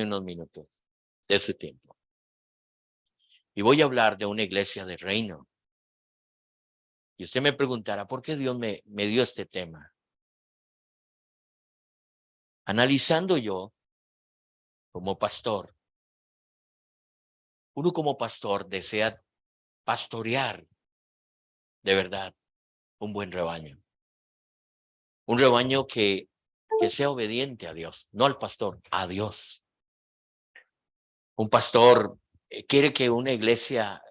unos minutos de su tiempo. Y voy a hablar de una iglesia de reino. Y usted me preguntará, ¿por qué Dios me dio este tema? Analizando yo como pastor, uno como pastor desea pastorear de verdad un buen rebaño. Un rebaño que sea obediente a Dios, no al pastor, a Dios. Un pastor quiere que una iglesia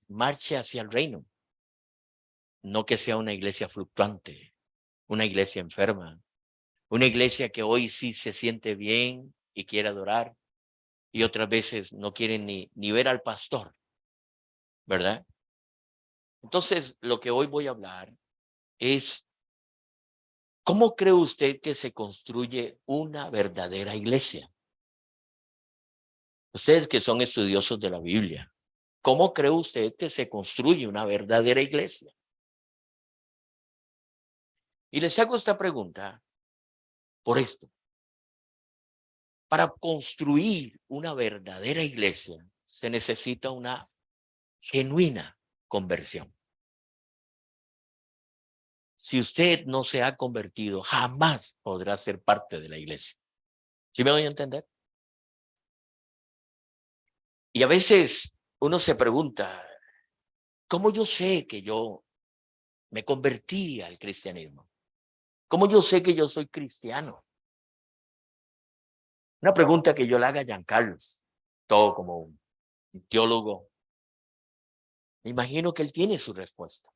marche hacia el reino, no que sea una iglesia fluctuante, una iglesia enferma, una iglesia que hoy sí se siente bien y quiere adorar y otras veces no quiere ni ver al pastor, ¿verdad? Entonces, lo que hoy voy a hablar es, ¿cómo cree usted que se construye una verdadera iglesia? Ustedes que son estudiosos de la Biblia, ¿cómo cree usted que se construye una verdadera iglesia? Y les hago esta pregunta por esto. Para construir una verdadera iglesia se necesita una genuina conversión. Si usted no se ha convertido, jamás podrá ser parte de la iglesia. ¿Sí me voy a entender? Y a veces uno se pregunta, ¿cómo yo sé que yo me convertí al cristianismo? ¿Cómo yo sé que yo soy cristiano? Una pregunta que yo le haga a Giancarlos, todo como un teólogo. Me imagino que él tiene su respuesta.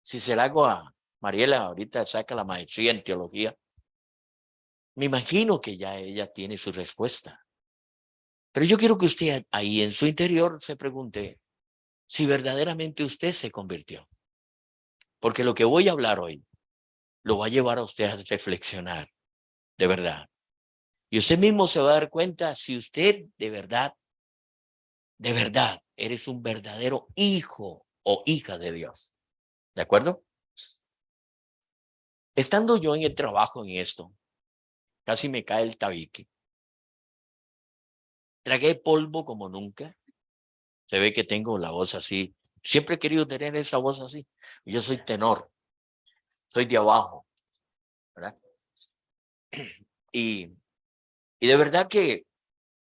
Si se la hago a Mariela, ahorita saca la maestría en teología, me imagino que ya ella tiene su respuesta. Pero yo quiero que usted ahí en su interior se pregunte si verdaderamente usted se convirtió. Porque lo que voy a hablar hoy lo va a llevar a usted a reflexionar, de verdad. Y usted mismo se va a dar cuenta si usted de verdad, eres un verdadero hijo o hija de Dios. ¿De acuerdo? Estando yo en el trabajo en esto, casi me cae el tabique. Tragué polvo como nunca. Se ve que tengo la voz así. Siempre he querido tener esa voz así. Yo soy tenor, soy de abajo, ¿verdad? Y de verdad que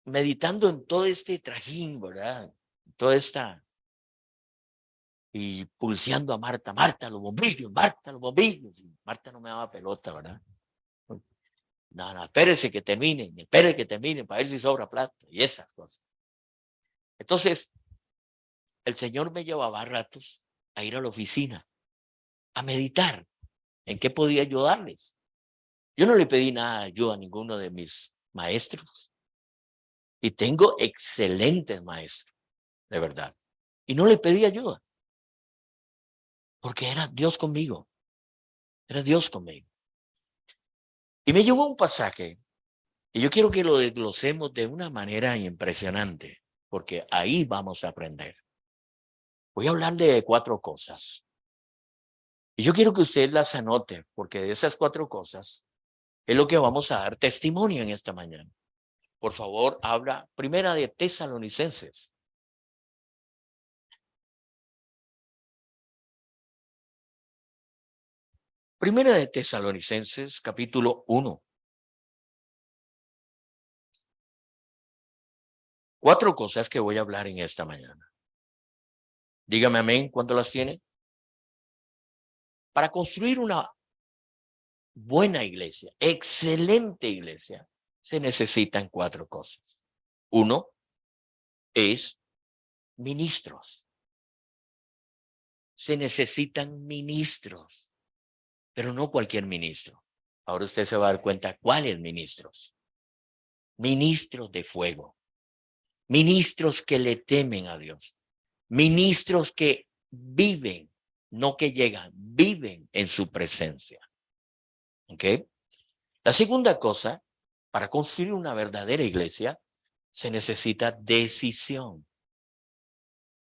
meditando en todo este trajín, ¿verdad? Toda esta, y pulseando a Marta, Marta, los bombillos, Marta, los bombillos. Y Marta no me daba pelota, ¿verdad? No, no, espérese que terminen para ver si sobra plata y esas cosas. Entonces, el Señor me llevaba a ratos a ir a la oficina, a meditar en qué podía ayudarles. Yo no le pedí nada de ayuda a ninguno de mis maestros. Y tengo excelentes maestros, de verdad. Y no le pedí ayuda, porque era Dios conmigo. Era Dios conmigo. Y me llevó a un pasaje, y yo quiero que lo desglosemos de una manera impresionante, porque ahí vamos a aprender. Voy a hablarle de 4 cosas. Y yo quiero que usted las anote, porque de esas 4 cosas es lo que vamos a dar testimonio en esta mañana. Por favor, habla Primera de Tesalonicenses. Primera de Tesalonicenses, capítulo 1. 4 cosas que voy a hablar en esta mañana. Dígame amén, ¿cuánto las tiene? Para construir una buena iglesia, excelente iglesia, se necesitan 4 cosas. 1 es ministros. Se necesitan ministros, pero no cualquier ministro. Ahora usted se va a dar cuenta cuáles ministros. Ministros de fuego. Ministros que le temen a Dios. Ministros que viven, no que llegan, viven en su presencia. ¿Ok? La segunda cosa, para construir una verdadera iglesia, se necesita decisión.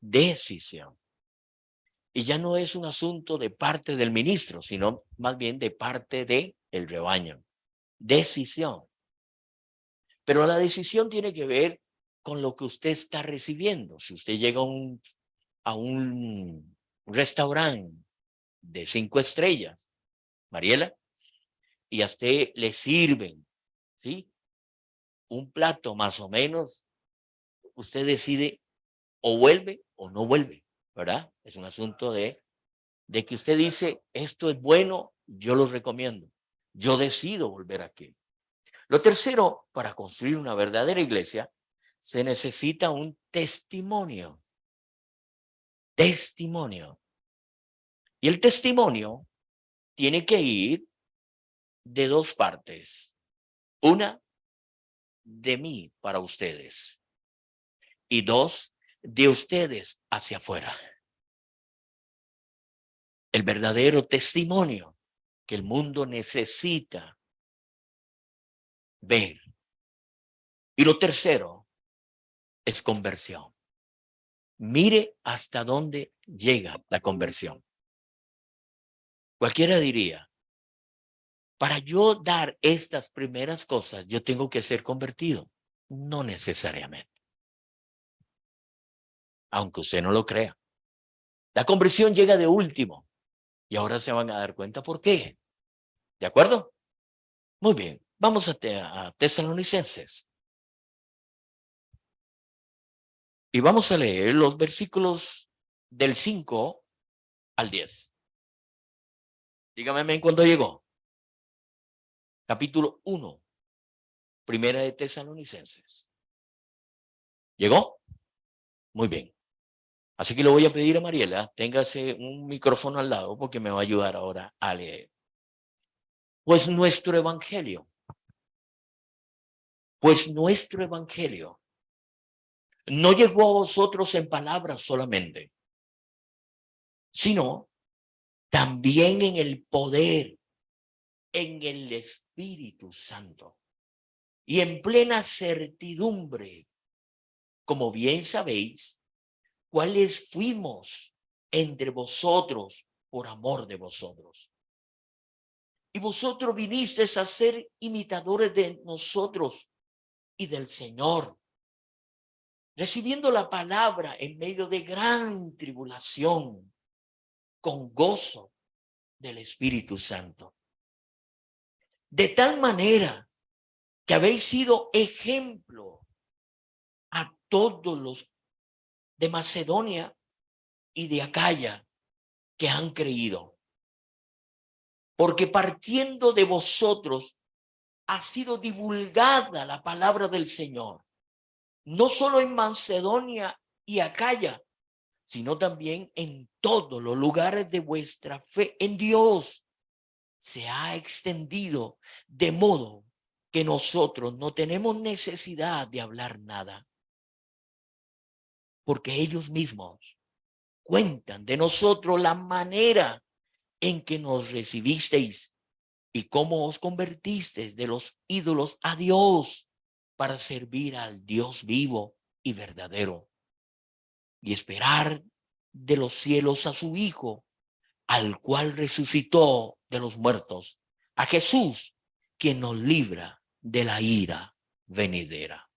Decisión. Y ya no es un asunto de parte del ministro, sino más bien de parte del rebaño. Decisión. Pero la decisión tiene que ver con lo que usted está recibiendo. Si usted llega a un restaurante de 5 estrellas, Mariela, y a usted le sirven, ¿sí? Un plato más o menos, usted decide o vuelve o no vuelve, ¿verdad? Es un asunto de que usted dice, esto es bueno, yo lo recomiendo. Yo decido volver aquí. Lo tercero, para construir una verdadera iglesia, se necesita un testimonio. Testimonio. Y el testimonio tiene que ir de dos partes. Una, de mí para ustedes. Y dos, de ustedes hacia afuera. El verdadero testimonio que el mundo necesita ver. Y lo tercero es conversión. Mire hasta dónde llega la conversión. Cualquiera diría, para yo dar estas primeras cosas, yo tengo que ser convertido. No necesariamente. Aunque usted no lo crea. La conversión llega de último. Y ahora se van a dar cuenta por qué. ¿De acuerdo? Muy bien. Vamos a Tesalonicenses. Y vamos a leer los versículos del 5 al 10. Dígame cuándo llegó. Capítulo 1. Primera de Tesalonicenses. ¿Llegó? Muy bien. Así que le voy a pedir a Mariela, téngase un micrófono al lado porque me va a ayudar ahora a leer. Pues nuestro evangelio no llegó a vosotros en palabras solamente, sino también en el poder, en el Espíritu Santo y en plena certidumbre, como bien sabéis, cuáles fuimos entre vosotros por amor de vosotros. Y vosotros vinisteis a ser imitadores de nosotros y del Señor, recibiendo la palabra en medio de gran tribulación, con gozo del Espíritu Santo. De tal manera que habéis sido ejemplo a todos los de Macedonia y de Acaya que han creído. Porque partiendo de vosotros ha sido divulgada la palabra del Señor, no solo en Macedonia y Acaya, sino también en todos los lugares de vuestra fe en Dios. Se ha extendido de modo que nosotros no tenemos necesidad de hablar nada, porque ellos mismos cuentan de nosotros la manera en que nos recibisteis y cómo os convertisteis de los ídolos a Dios para servir al Dios vivo y verdadero y esperar de los cielos a su Hijo, al cual resucitó de los muertos, a Jesús, quien nos libra de la ira venidera.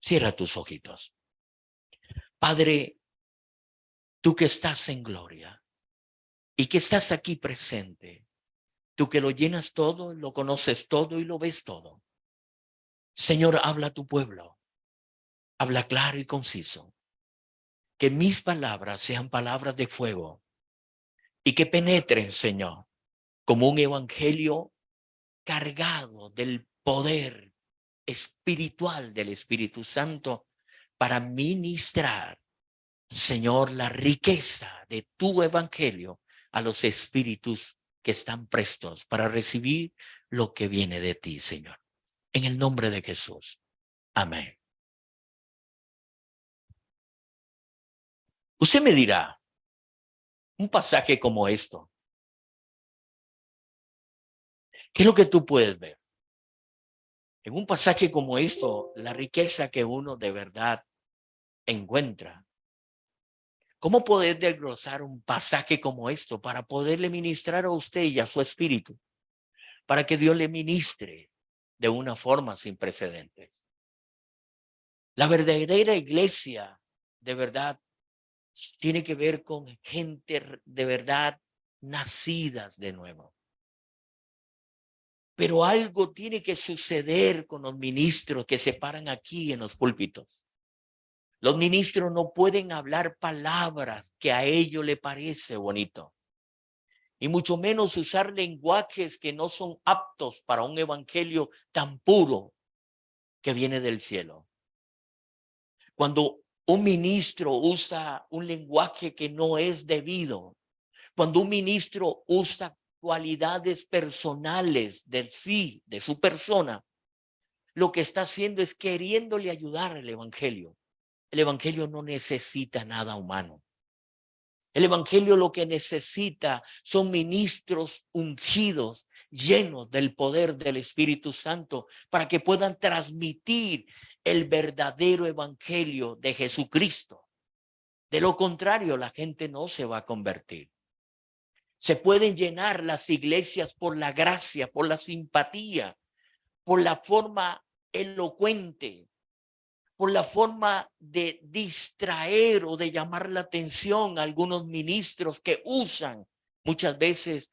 Cierra tus ojitos. Padre, tú que estás en gloria y que estás aquí presente, tú que lo llenas todo, lo conoces todo y lo ves todo. Señor, habla a tu pueblo, habla claro y conciso. Que mis palabras sean palabras de fuego y que penetren, Señor, como un evangelio cargado del poder espiritual del Espíritu Santo para ministrar, Señor, la riqueza de tu evangelio a los espíritus que están prestos para recibir lo que viene de ti, Señor. En el nombre de Jesús. Amén. Usted me dirá, un pasaje como esto, ¿qué es lo que tú puedes ver? En un pasaje como esto, la riqueza que uno de verdad encuentra. ¿Cómo poder desglosar un pasaje como esto para poderle ministrar a usted y a su espíritu? Para que Dios le ministre de una forma sin precedentes. La verdadera iglesia, de verdad, tiene que ver con gente de verdad nacidas de nuevo. Pero algo tiene que suceder con los ministros que se paran aquí en los púlpitos. Los ministros no pueden hablar palabras que a ellos le parece bonito. Y mucho menos usar lenguajes que no son aptos para un evangelio tan puro que viene del cielo. Cuando un ministro usa un lenguaje que no es debido, cuando un ministro usa cualidades personales de sí, de su persona, lo que está haciendo es queriéndole ayudar al evangelio. El evangelio no necesita nada humano. El evangelio lo que necesita son ministros ungidos, llenos del poder del Espíritu Santo, para que puedan transmitir el verdadero evangelio de Jesucristo. De lo contrario, la gente no se va a convertir. Se pueden llenar las iglesias por la gracia, por la simpatía, por la forma elocuente, por la forma de distraer o de llamar la atención a algunos ministros que usan muchas veces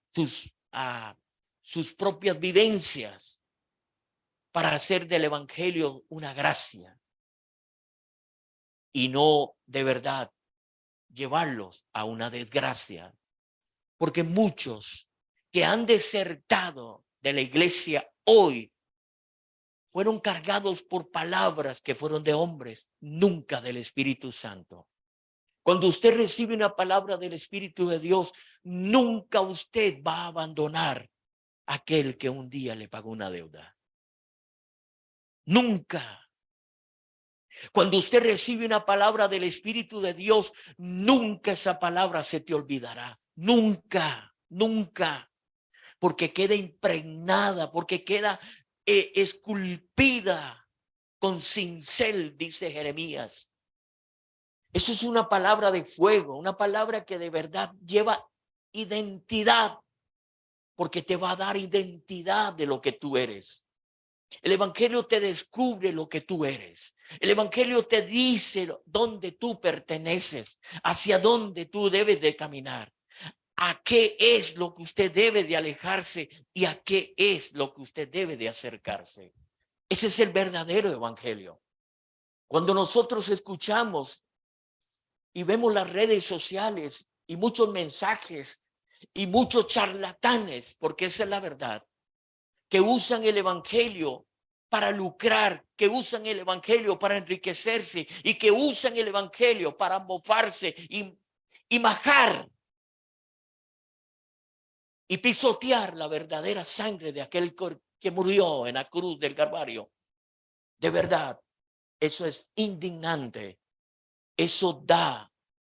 sus propias vivencias para hacer del evangelio una gracia y no de verdad llevarlos a una desgracia. Porque muchos que han desertado de la iglesia hoy fueron cargados por palabras que fueron de hombres, nunca del Espíritu Santo. Cuando usted recibe una palabra del Espíritu de Dios, nunca usted va a abandonar a aquel que un día le pagó una deuda. Nunca. Cuando usted recibe una palabra del Espíritu de Dios, nunca esa palabra se te olvidará. Nunca, nunca. Porque queda impregnada, porque queda esculpida con cincel, dice Jeremías. Eso es una palabra de fuego, una palabra que de verdad lleva identidad, porque te va a dar identidad de lo que tú eres. El evangelio te descubre lo que tú eres. El evangelio te dice dónde tú perteneces, hacia dónde tú debes de caminar, a qué es lo que usted debe de alejarse y a qué es lo que usted debe de acercarse. Ese es el verdadero evangelio. Cuando nosotros escuchamos y vemos las redes sociales y muchos mensajes y muchos charlatanes, porque esa es la verdad, que usan el evangelio para lucrar, que usan el evangelio para enriquecerse y que usan el evangelio para mofarse y majar y pisotear la verdadera sangre de aquel que murió en la cruz del Calvario. De verdad, eso es indignante. Eso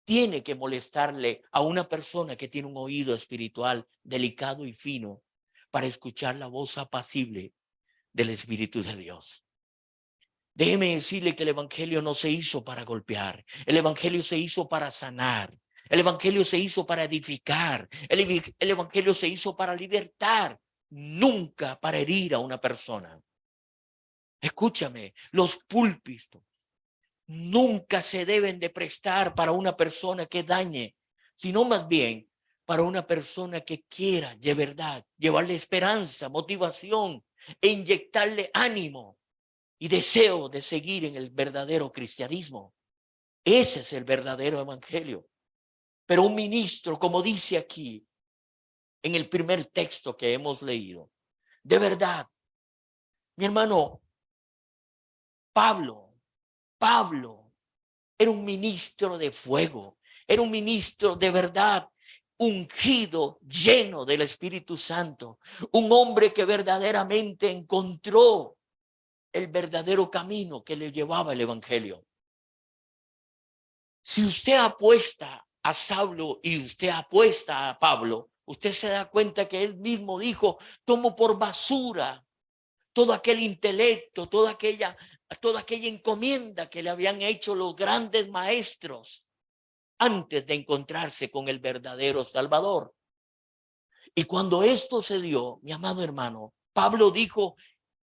tiene que molestarle a una persona que tiene un oído espiritual delicado y fino para escuchar la voz apacible del Espíritu de Dios. Déjeme decirle que el evangelio no se hizo para golpear. El evangelio se hizo para sanar. El evangelio se hizo para edificar. El evangelio se hizo para libertar, nunca para herir a una persona. Escúchame, los púlpitos nunca se deben de prestar para una persona que dañe, sino más bien para una persona que quiera de verdad llevarle esperanza, motivación e inyectarle ánimo y deseo de seguir en el verdadero cristianismo. Ese es el verdadero evangelio. Pero un ministro, como dice aquí en el primer texto que hemos leído, de verdad, mi hermano, Pablo era un ministro de fuego, era un ministro de verdad, ungido, lleno del Espíritu Santo, un hombre que verdaderamente encontró el verdadero camino que le llevaba el evangelio. Si usted apuesta a Saulo y usted apuesta a Pablo, usted se da cuenta que él mismo dijo: tomo por basura todo aquel intelecto, toda aquella encomienda que le habían hecho los grandes maestros antes de encontrarse con el verdadero Salvador. Y cuando esto se dio, mi amado hermano, Pablo dijo: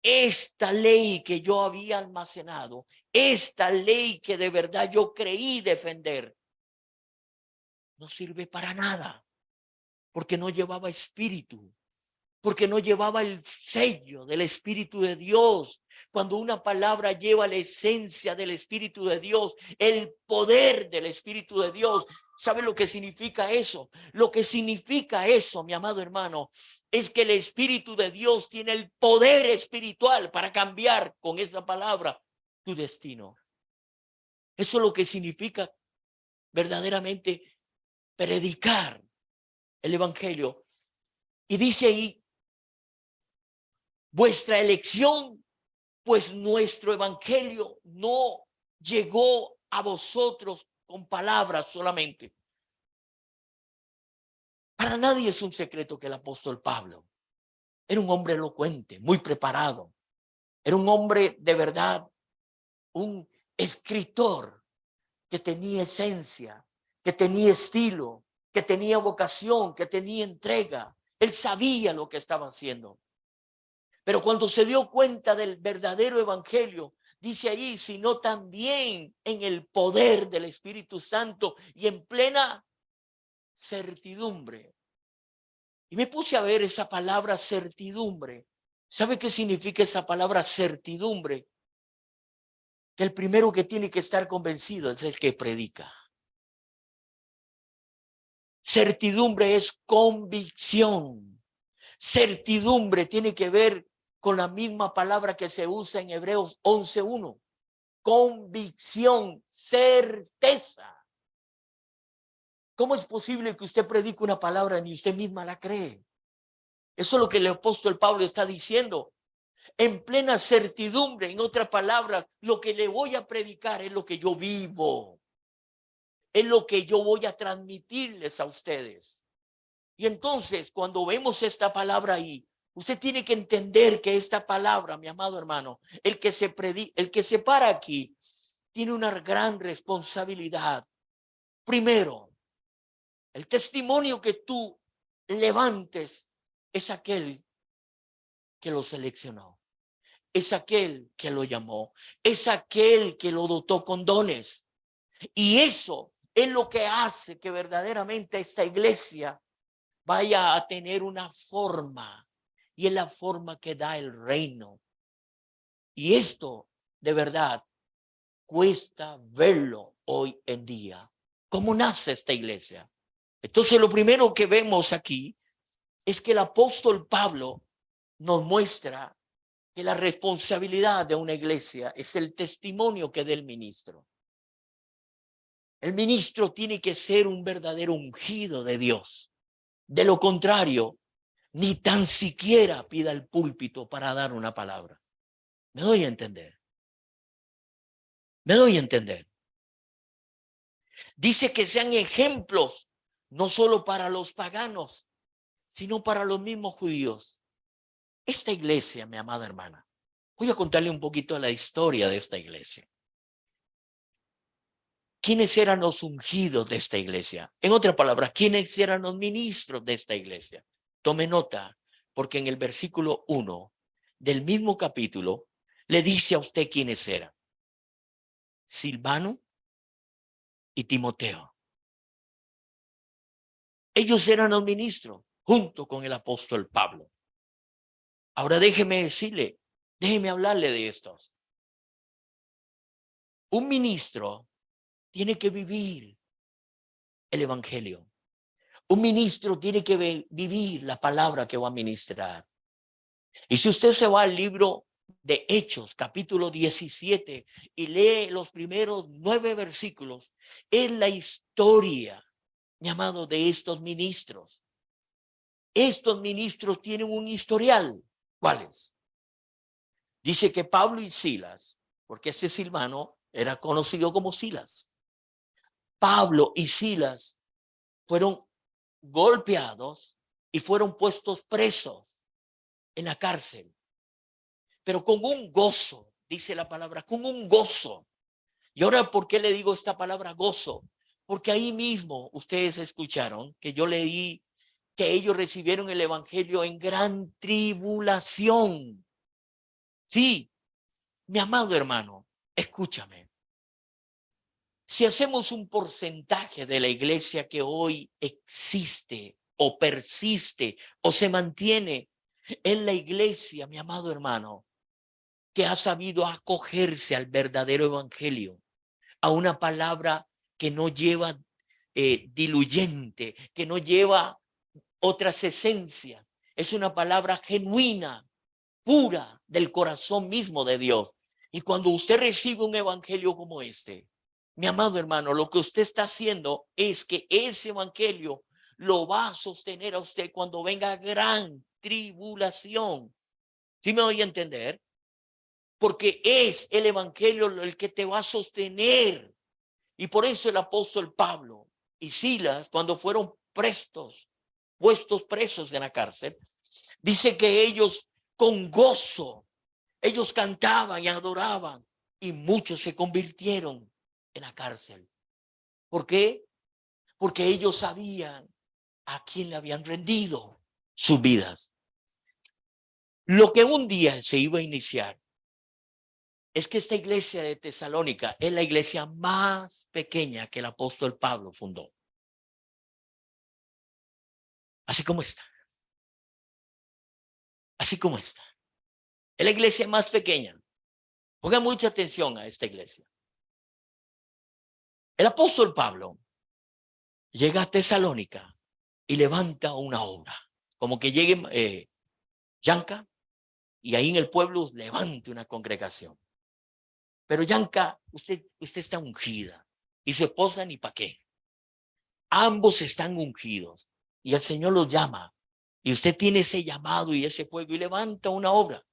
esta ley que yo había almacenado, esta ley que de verdad yo creí defender, no sirve para nada, porque no llevaba espíritu, porque no llevaba el sello del Espíritu de Dios. Cuando una palabra lleva la esencia del Espíritu de Dios, el poder del Espíritu de Dios, ¿sabe lo que significa eso? Lo que significa eso, mi amado hermano, es que el Espíritu de Dios tiene el poder espiritual para cambiar con esa palabra tu destino. Eso es lo que significa verdaderamente predicar el Evangelio. Y dice ahí, vuestra elección, pues nuestro evangelio no llegó a vosotros con palabras solamente. Para nadie es un secreto que el apóstol Pablo era un hombre elocuente, muy preparado. Era un hombre de verdad, un escritor que tenía esencia, que tenía estilo, que tenía vocación, que tenía entrega. Él sabía lo que estaba haciendo. Pero cuando se dio cuenta del verdadero evangelio, dice allí, sino también en el poder del Espíritu Santo y en plena certidumbre. Y me puse a ver esa palabra certidumbre. ¿Sabe qué significa esa palabra certidumbre? Que el primero que tiene que estar convencido es el que predica. Certidumbre es convicción. Certidumbre tiene que ver con la misma palabra que se usa en Hebreos 11:1. Convicción, certeza. ¿Cómo es posible que usted predique una palabra ni usted misma la cree? Eso es lo que el apóstol Pablo está diciendo. En plena certidumbre, en otra palabra, lo que le voy a predicar es lo que yo vivo. Es lo que yo voy a transmitirles a ustedes. Y entonces, cuando vemos esta palabra ahí, usted tiene que entender que esta palabra, mi amado hermano, el que se para aquí, tiene una gran responsabilidad. Primero, el testimonio que tú levantes es aquel que lo seleccionó, es aquel que lo llamó, es aquel que lo dotó con dones. Y eso es lo que hace que verdaderamente esta iglesia vaya a tener una forma, y es la forma que da el reino. Y esto, de verdad, cuesta verlo hoy en día. ¿Cómo nace esta iglesia? Entonces, lo primero que vemos aquí es que el apóstol Pablo nos muestra que la responsabilidad de una iglesia es el testimonio que dé el ministro. El ministro tiene que ser un verdadero ungido de Dios. De lo contrario, ni tan siquiera pida el púlpito para dar una palabra. ¿Me doy a entender? ¿Me doy a entender? Dice que sean ejemplos, no solo para los paganos, sino para los mismos judíos. Esta iglesia, mi amada hermana, voy a contarle un poquito la historia de esta iglesia. ¿Quiénes eran los ungidos de esta iglesia? En otras palabras, ¿quiénes eran los ministros de esta iglesia? Tome nota, porque en el versículo 1 del mismo capítulo le dice a usted quiénes eran. Silvano y Timoteo. Ellos eran los ministros junto con el apóstol Pablo. Ahora déjeme hablarle de estos. Un ministro tiene que vivir el evangelio. Un ministro tiene que vivir la palabra que va a ministrar. Y si usted se va al libro de Hechos, capítulo 17, y lee los primeros 9 versículos, es la historia, mi amado, de estos ministros. Estos ministros tienen un historial. ¿Cuáles? Dice que Pablo y Silas, porque este Silvano era conocido como Silas. Pablo y Silas fueron golpeados y fueron puestos presos en la cárcel, pero con un gozo, dice la palabra, con un gozo. Y ahora, ¿por qué le digo esta palabra gozo? Porque ahí mismo ustedes escucharon que yo leí que ellos recibieron el evangelio en gran tribulación. Sí, mi amado hermano, escúchame. Si hacemos un porcentaje de la iglesia que hoy existe o persiste o se mantiene, en la iglesia, mi amado hermano, que ha sabido acogerse al verdadero evangelio, a una palabra que no lleva diluyente, que no lleva otras esencias. Es una palabra genuina, pura del corazón mismo de Dios. Y cuando usted recibe un evangelio como este, mi amado hermano, lo que usted está haciendo es que ese evangelio lo va a sostener a usted cuando venga gran tribulación. ¿Sí me doy a entender? Porque es el evangelio el que te va a sostener. Y por eso el apóstol Pablo y Silas, cuando fueron puestos presos en la cárcel, dice que ellos con gozo, ellos cantaban y adoraban, y muchos se convirtieron en la cárcel. ¿Por qué? Porque ellos sabían a quién le habían rendido sus vidas. Lo que un día se iba a iniciar es que esta iglesia de Tesalónica es la iglesia más pequeña que el apóstol Pablo fundó. Así como está. Así como está. Es la iglesia más pequeña. Pongan mucha atención a esta iglesia. El apóstol Pablo llega a Tesalónica y levanta una obra. Como que llegue Yanka y ahí en el pueblo levante una congregación. Pero Yanka, usted está ungida y su esposa ni para qué. Ambos están ungidos y el Señor los llama y usted tiene ese llamado y ese fuego y levanta una obra.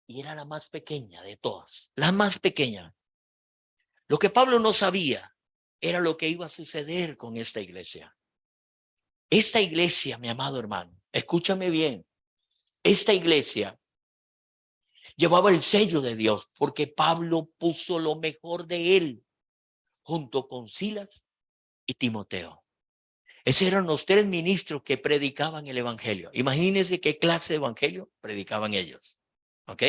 Y era la más pequeña de todas, la más pequeña. Lo que Pablo no sabía era lo que iba a suceder con esta iglesia. Esta iglesia, mi amado hermano, escúchame bien, esta iglesia llevaba el sello de Dios porque Pablo puso lo mejor de él junto con Silas y Timoteo. Esos eran los tres ministros que predicaban el evangelio. Imagínense qué clase de evangelio predicaban ellos. ¿Ok?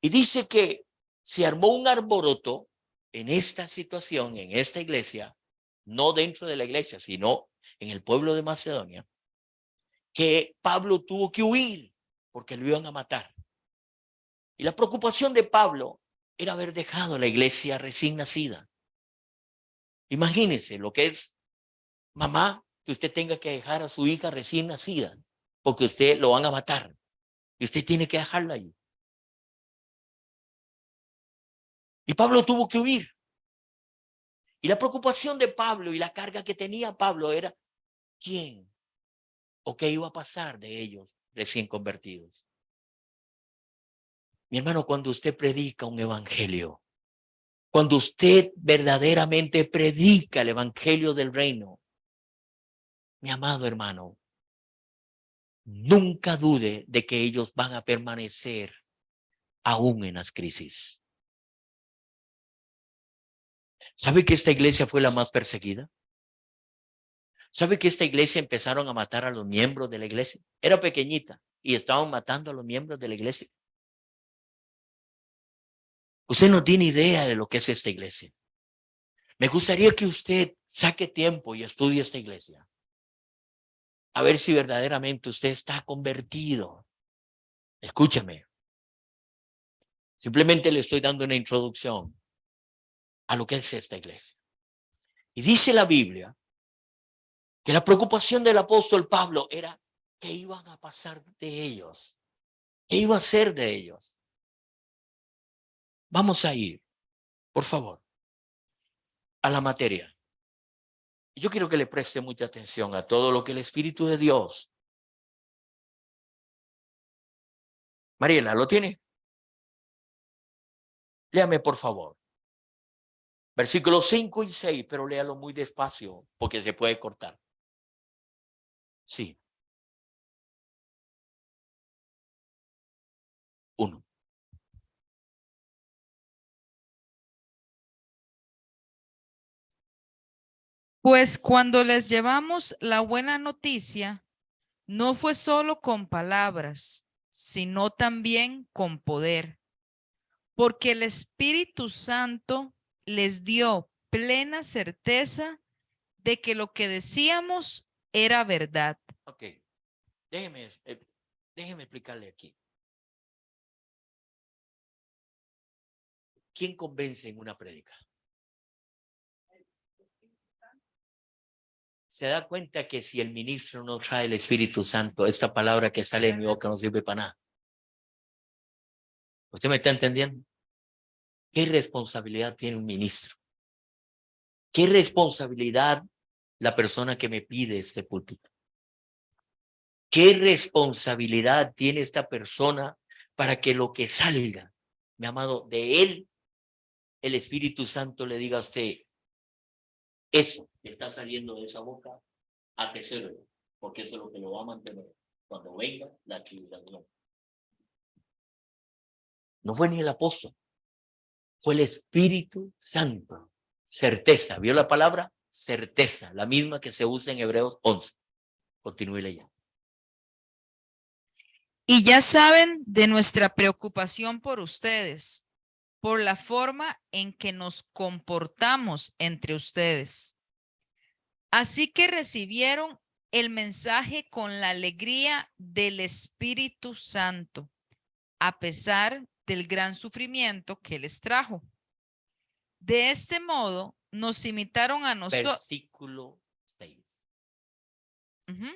Y dice que se armó un alboroto en esta situación, en esta iglesia, no dentro de la iglesia, sino en el pueblo de Macedonia, que Pablo tuvo que huir porque lo iban a matar. Y la preocupación de Pablo era haber dejado la iglesia recién nacida. Imagínense lo que es mamá, que usted tenga que dejar a su hija recién nacida porque usted lo van a matar y usted tiene que dejarla ahí. Y Pablo tuvo que huir. Y la preocupación de Pablo y la carga que tenía Pablo era quién o qué iba a pasar de ellos recién convertidos. Mi hermano, cuando usted predica un evangelio, cuando usted verdaderamente predica el evangelio del reino, mi amado hermano, nunca dude de que ellos van a permanecer aún en las crisis. ¿Sabe que esta iglesia fue la más perseguida? ¿Sabe que esta iglesia empezaron a matar a los miembros de la iglesia? Era pequeñita y estaban matando a los miembros de la iglesia. Usted no tiene idea de lo que es esta iglesia. Me gustaría que usted saque tiempo y estudie esta iglesia. A ver si verdaderamente usted está convertido. Escúcheme. Simplemente le estoy dando una introducción a lo que es esta iglesia. Y dice la Biblia que la preocupación del apóstol Pablo era qué iban a pasar de ellos, qué iba a ser de ellos. Vamos a ir, por favor, a la materia. Yo quiero que le preste mucha atención a todo lo que el Espíritu de Dios. Mariela, ¿lo tiene? Léame, por favor. Versículos 5 y 6, pero léalo muy despacio porque se puede cortar. Sí. 1. Pues cuando les llevamos la buena noticia, no fue solo con palabras, sino también con poder, porque el Espíritu Santo les dio plena certeza de que lo que decíamos era verdad. Ok, déjeme, déjeme explicarle aquí. ¿Quién convence en una prédica? Se da cuenta que si el ministro no trae el Espíritu Santo, esta palabra que sale de mi boca no sirve para nada. ¿Usted me está entendiendo? ¿Qué responsabilidad tiene un ministro? ¿Qué responsabilidad la persona que me pide este púlpito? ¿Qué responsabilidad tiene esta persona para que lo que salga, mi amado, de él, el Espíritu Santo le diga a usted, eso que está saliendo de esa boca, a que sirve? Porque eso es lo que lo va a mantener cuando venga la tribulación. No fue ni el apóstol, fue el Espíritu Santo. Certeza, ¿vio la palabra? Certeza, la misma que se usa en Hebreos 11. Continúe leyendo. Y ya saben de nuestra preocupación por ustedes, por la forma en que nos comportamos entre ustedes. Así que recibieron el mensaje con la alegría del Espíritu Santo, a pesar del gran sufrimiento que les trajo. De este modo, nos imitaron a nosotros. Versículo 6.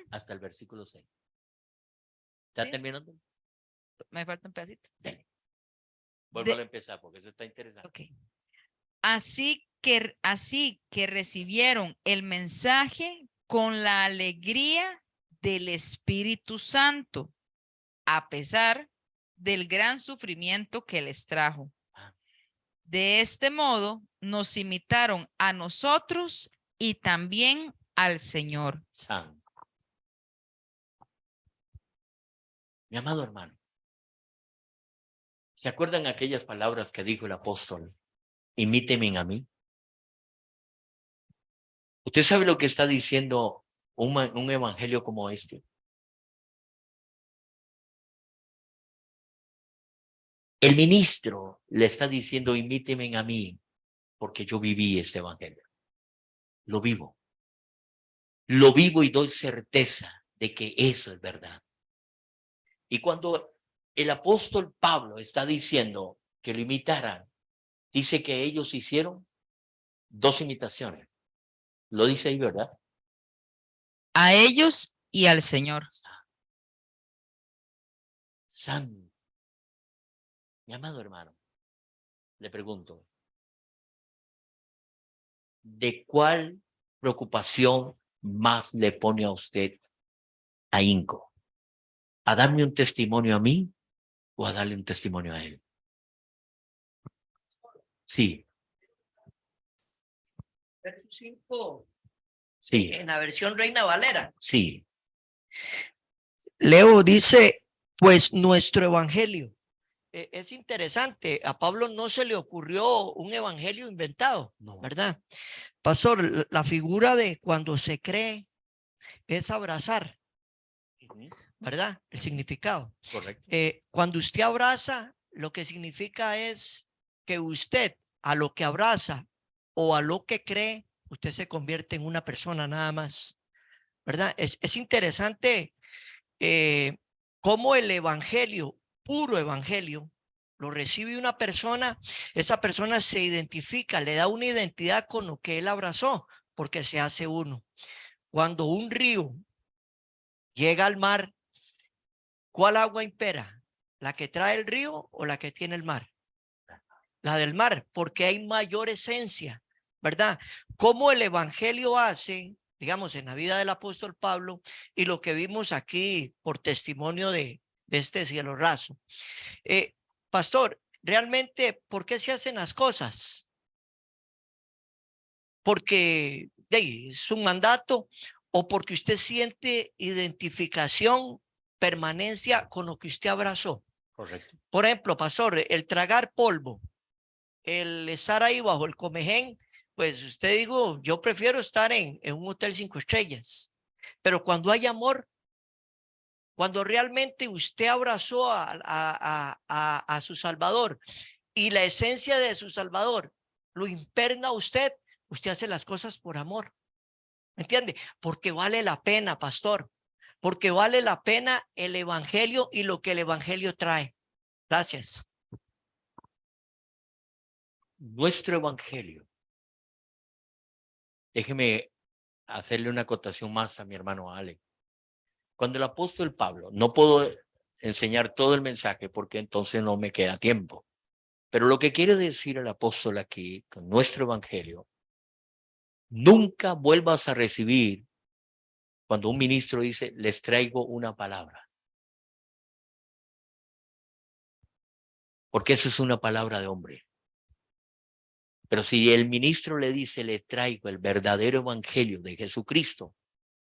Hasta el versículo 6. ¿Está terminando? Me falta un pedacito. Dale. Vuelvo a empezar porque eso está interesante. Okay. Así que recibieron el mensaje con la alegría del Espíritu Santo, a pesar del gran sufrimiento que les trajo. De este modo, nos imitaron a nosotros y también al Señor. Santo. Mi amado hermano, ¿se acuerdan aquellas palabras que dijo el apóstol? Imíteme a mí. ¿Usted sabe lo que está diciendo un evangelio como este? El ministro le está diciendo, imíteme a mí, porque yo viví este evangelio. Lo vivo. Lo vivo y doy certeza de que eso es verdad. Y cuando el apóstol Pablo está diciendo que lo imitaran, dice que ellos hicieron 2 imitaciones. Lo dice ahí, ¿verdad? A ellos y al Señor. Santo. Mi amado hermano, le pregunto, ¿de cuál preocupación más le pone a usted ahínco? ¿A darme un testimonio a mí o a darle un testimonio a él? Sí. Verso 5. Sí. En la versión Reina Valera. Sí. Leo dice, pues nuestro evangelio. Es interesante, a Pablo no se le ocurrió un evangelio inventado, no. ¿Verdad? Pastor, la figura de cuando se cree es abrazar, ¿verdad? El significado. Correcto. Cuando usted abraza, lo que significa es que usted a lo que abraza o a lo que cree, usted se convierte en una persona nada más, ¿verdad? Es interesante cómo el evangelio, puro evangelio, lo recibe una persona, esa persona se identifica, le da una identidad con lo que él abrazó, porque se hace uno. Cuando un río llega al mar, ¿cuál agua impera? ¿La que trae el río o la que tiene el mar? La del mar, porque hay mayor esencia, ¿verdad? Cómo el evangelio hace, digamos, en la vida del apóstol Pablo y lo que vimos aquí por testimonio de este cielo raso. Pastor, realmente, ¿por qué se hacen las cosas? Porque es un mandato o porque usted siente identificación, permanencia con lo que usted abrazó. Correcto. Por ejemplo, pastor, el tragar polvo, el estar ahí bajo el comején, pues usted digo, yo prefiero estar en un hotel 5 estrellas, pero cuando hay amor, Cuando realmente usted abrazó a su Salvador y la esencia de su Salvador lo impregna a usted, usted hace las cosas por amor. ¿Me entiende? Porque vale la pena, pastor. Porque vale la pena el evangelio y lo que el evangelio trae. Gracias. Nuestro evangelio, déjeme hacerle una acotación más a mi hermano Ale. Cuando el apóstol Pablo, no puedo enseñar todo el mensaje porque entonces no me queda tiempo, pero lo que quiere decir el apóstol aquí con nuestro evangelio, nunca vuelvas a recibir cuando un ministro dice, les traigo una palabra. Porque eso es una palabra de hombre. Pero si el ministro le dice, les traigo el verdadero evangelio de Jesucristo,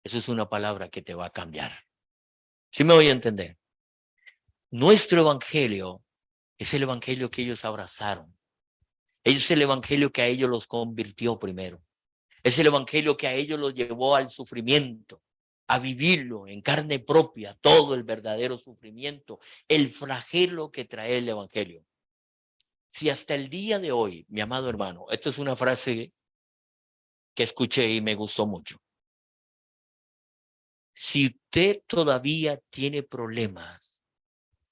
eso es una palabra que te va a cambiar. ¿Sí me voy a entender? Nuestro evangelio es el evangelio que ellos abrazaron. Es el evangelio que a ellos los convirtió primero. Es el evangelio que a ellos los llevó al sufrimiento, a vivirlo en carne propia, todo el verdadero sufrimiento, el flagelo que trae el evangelio. Si hasta el día de hoy, mi amado hermano, esto es una frase que escuché y me gustó mucho. Si usted todavía tiene problemas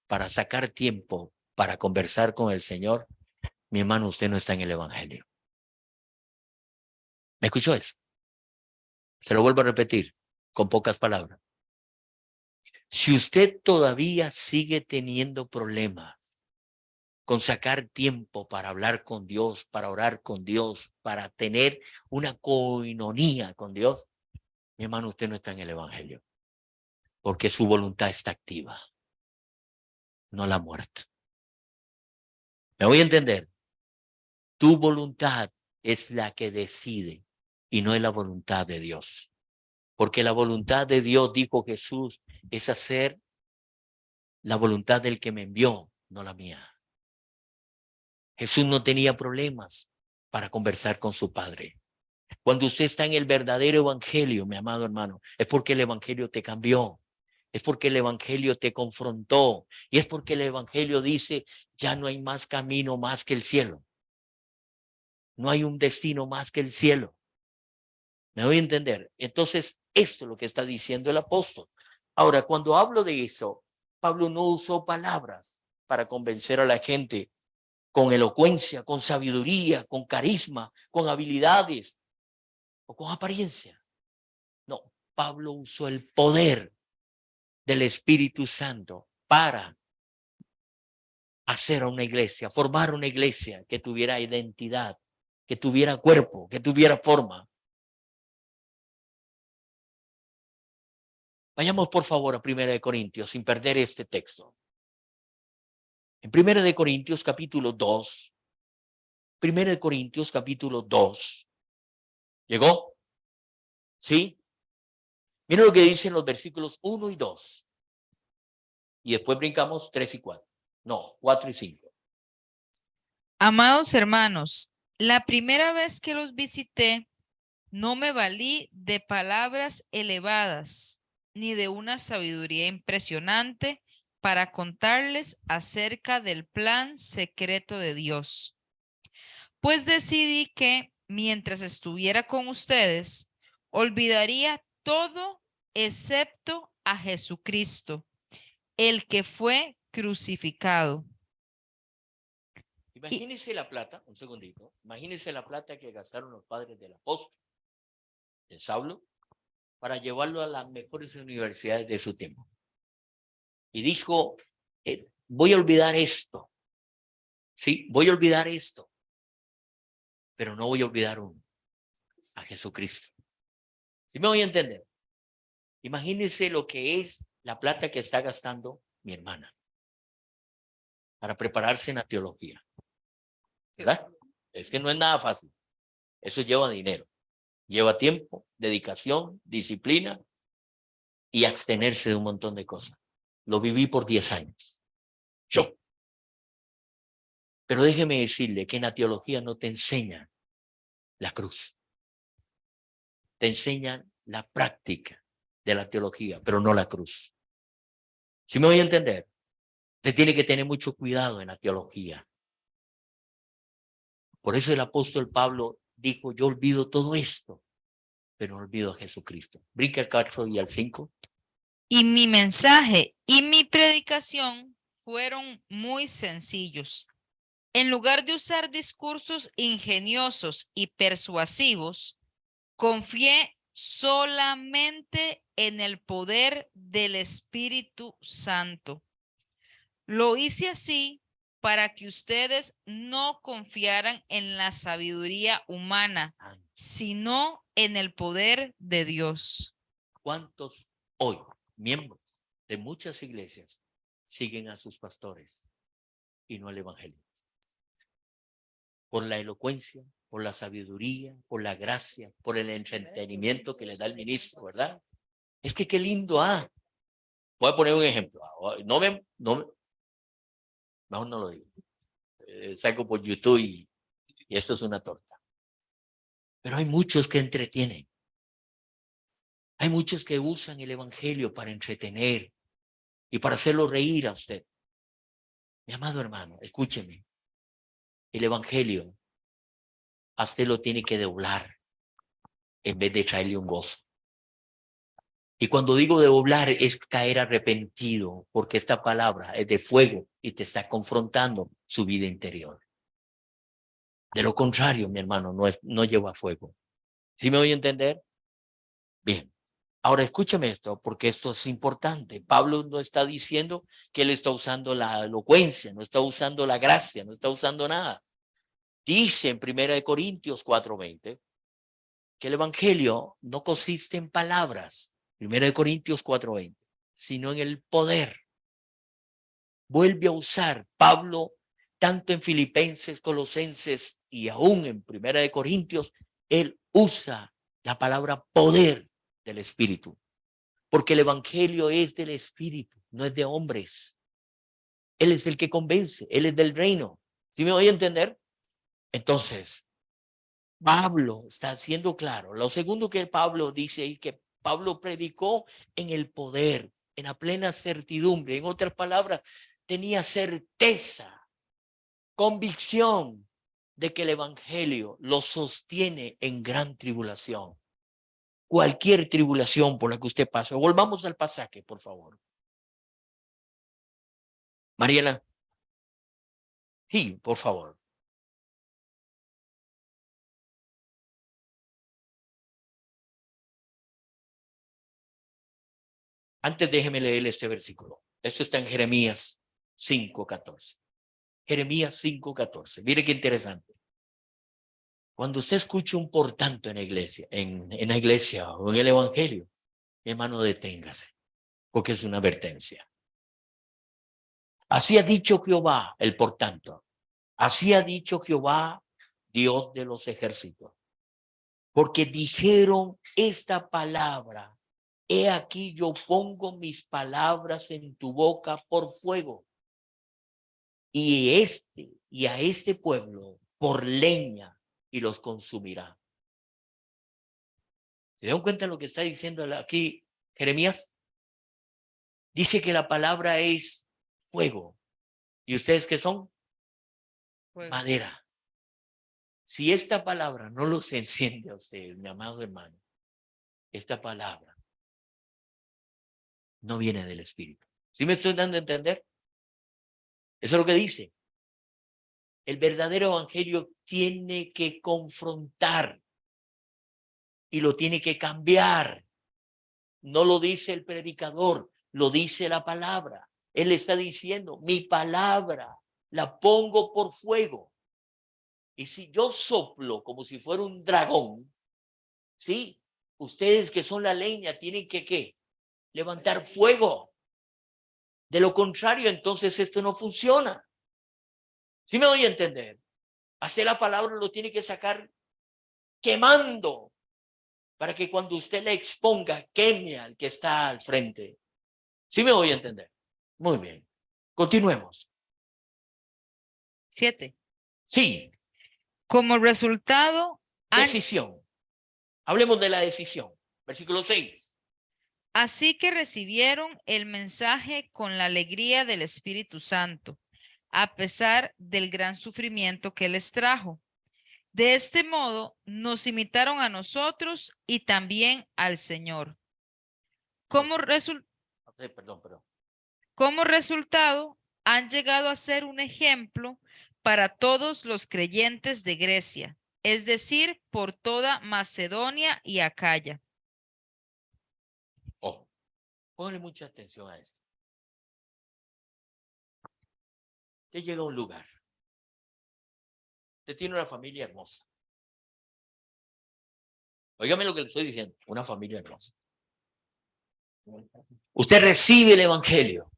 para sacar tiempo para conversar con el Señor, mi hermano, usted no está en el evangelio. ¿Me escuchó eso? Se lo vuelvo a repetir con pocas palabras. Si usted todavía sigue teniendo problemas con sacar tiempo para hablar con Dios, para orar con Dios, para tener una coinonía con Dios, mi hermano, usted no está en el evangelio, porque su voluntad está activa, no la muerte. ¿Me voy a entender? Tu voluntad es la que decide y no es la voluntad de Dios. Porque la voluntad de Dios, dijo Jesús, es hacer la voluntad del que me envió, no la mía. Jesús no tenía problemas para conversar con su Padre. Cuando usted está en el verdadero evangelio, mi amado hermano, es porque el evangelio te cambió. Es porque el evangelio te confrontó. Y es porque el evangelio dice, ya no hay más camino más que el cielo. No hay un destino más que el cielo. ¿Me voy a entender? Entonces, esto es lo que está diciendo el apóstol. Ahora, cuando hablo de eso, Pablo no usó palabras para convencer a la gente con elocuencia, con sabiduría, con carisma, con habilidades o con apariencia. No, Pablo usó el poder del Espíritu Santo para hacer una iglesia, formar una iglesia que tuviera identidad, que tuviera cuerpo, que tuviera forma. Vayamos por favor a 1 Corintios sin perder este texto. En 1 Corintios capítulo 2, 1 Corintios capítulo 2, ¿llegó? ¿Sí? Miren lo que dicen los versículos 1 y 2. Y después brincamos 3 y 4. No, 4 y 5. Amados hermanos, la primera vez que los visité, no me valí de palabras elevadas ni de una sabiduría impresionante para contarles acerca del plan secreto de Dios. Pues decidí que mientras estuviera con ustedes, olvidaría todo excepto a Jesucristo, el que fue crucificado. Imagínense la plata, un segundito, imagínense la plata que gastaron los padres del apóstol, de Saulo, para llevarlo a las mejores universidades de su tiempo. Y dijo, voy a olvidar esto, sí, voy a olvidar esto, pero no voy a olvidar a Jesucristo. ¿Sí me voy a entender? Imagínense lo que es la plata que está gastando mi hermana para prepararse en la teología, ¿verdad? Es que no es nada fácil. Eso lleva dinero, lleva tiempo, dedicación, disciplina y abstenerse de un montón de cosas. Lo viví por 10 años. Yo. Pero déjeme decirle que en la teología no te enseñan la cruz. Te enseñan la práctica de la teología, pero no la cruz. ¿Sí me voy a entender? Usted tiene que tener mucho cuidado en la teología. Por eso el apóstol Pablo dijo, yo olvido todo esto, pero no olvido a Jesucristo. Brinca al 4 y al 5. Y mi mensaje y mi predicación fueron muy sencillos. En lugar de usar discursos ingeniosos y persuasivos, confié solamente en el poder del Espíritu Santo. Lo hice así para que ustedes no confiaran en la sabiduría humana, sino en el poder de Dios. ¿Cuántos hoy, miembros de muchas iglesias, siguen a sus pastores y no al evangelio? Por la elocuencia, por la sabiduría, por la gracia, por el entretenimiento que le da el ministro, ¿verdad? Es que qué lindo, Voy a poner un ejemplo. Mejor no lo digo. Saco por YouTube y esto es una torta. Pero hay muchos que entretienen. Hay muchos que usan el evangelio para entretener y para hacerlo reír a usted. Mi amado hermano, escúcheme. El evangelio a usted lo tiene que doblar en vez de traerle un gozo. Y cuando digo de doblar es caer arrepentido, porque esta palabra es de fuego y te está confrontando su vida interior. De lo contrario, mi hermano, no lleva fuego. ¿Sí me voy a entender? Bien. Ahora escúchame esto, porque esto es importante. Pablo no está diciendo que él está usando la elocuencia, no está usando la gracia, no está usando nada. Dice en 1 Corintios 4:20 que el evangelio no consiste en palabras, 1 Corintios 4:20, sino en el poder. Vuelve a usar Pablo, tanto en Filipenses, Colosenses y aún en 1 Corintios, él usa la palabra poder del Espíritu. Porque el evangelio es del Espíritu, no es de hombres. Él es el que convence, él es del reino. ¿Sí me voy a entender? Entonces, Pablo está haciendo claro. Lo segundo que Pablo dice y que Pablo predicó en el poder, en la plena certidumbre. En otras palabras, tenía certeza, convicción de que el evangelio lo sostiene en gran tribulación. Cualquier tribulación por la que usted pase. Volvamos al pasaje, por favor. Mariela. Sí, por favor. Antes déjeme leer este versículo. Esto está en Jeremías 5:14. Jeremías 5:14. Mire qué interesante. Cuando usted escuche un por tanto en la iglesia, en la iglesia o en el evangelio, hermano, deténgase, porque es una advertencia. Así ha dicho Jehová, el por tanto. Así ha dicho Jehová, Dios de los ejércitos. Porque dijeron esta palabra: he aquí yo pongo mis palabras en tu boca por fuego, y a este pueblo por leña, y los consumirá. ¿Se dan cuenta de lo que está diciendo aquí Jeremías? Dice que la palabra es fuego. ¿Y ustedes qué son? Fuego. Madera. Si esta palabra no los enciende a ustedes, mi amado hermano, esta palabra no viene del Espíritu. ¿Sí me estoy dando a entender? Eso es lo que dice. El verdadero evangelio tiene que confrontar y lo tiene que cambiar. No lo dice el predicador, lo dice la palabra. Él está diciendo, mi palabra la pongo por fuego. Y si yo soplo como si fuera un dragón, ¿sí? Ustedes que son la leña tienen que, ¿qué? Levantar fuego. De lo contrario, entonces esto no funciona. ¿Sí me doy a entender? Hacer la palabra lo tiene que sacar quemando, para que cuando usted le exponga, queme al que está al frente. ¿Sí me voy a entender? Muy bien. Continuemos. 7. Sí. Como resultado, Decisión. Hablemos de la decisión. Versículo 6. Así que recibieron el mensaje con la alegría del Espíritu Santo, a pesar del gran sufrimiento que les trajo. De este modo, nos imitaron a nosotros y también al Señor. Como, Perdón. como resultado, han llegado a ser un ejemplo para todos los creyentes de Grecia, es decir, por toda Macedonia y Acaya. Ojo, ponle mucha atención a esto. Usted llega a un lugar. Usted tiene una familia hermosa. Óigame lo que le estoy diciendo. Una familia hermosa. Usted recibe el evangelio.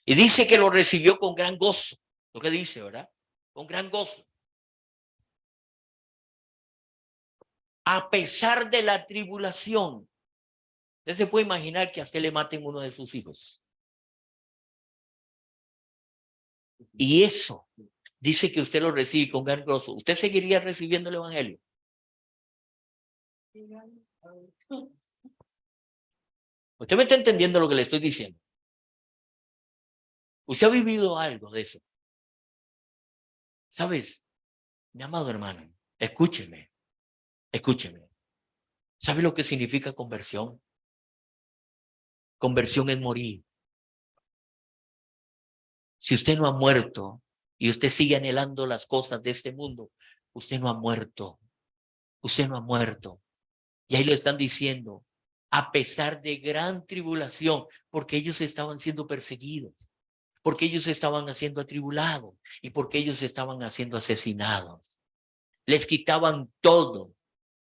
Y dice que lo recibió con gran gozo. Lo que dice, ¿verdad? Con gran gozo. A pesar de la tribulación. Usted se puede imaginar que a usted le maten uno de sus hijos. Y eso dice que usted lo recibe con gran gozo. ¿Usted seguiría recibiendo el evangelio? Usted me está entendiendo lo que le estoy diciendo. Usted ha vivido algo de eso. ¿Sabes? Mi amado hermano, escúcheme. ¿Sabe lo que significa conversión? Conversión es morir. Si usted no ha muerto y usted sigue anhelando las cosas de este mundo, usted no ha muerto. Usted no ha muerto. Y ahí lo están diciendo, a pesar de gran tribulación, porque ellos estaban siendo perseguidos, porque ellos estaban siendo atribulados y porque ellos estaban siendo asesinados. Les quitaban todo,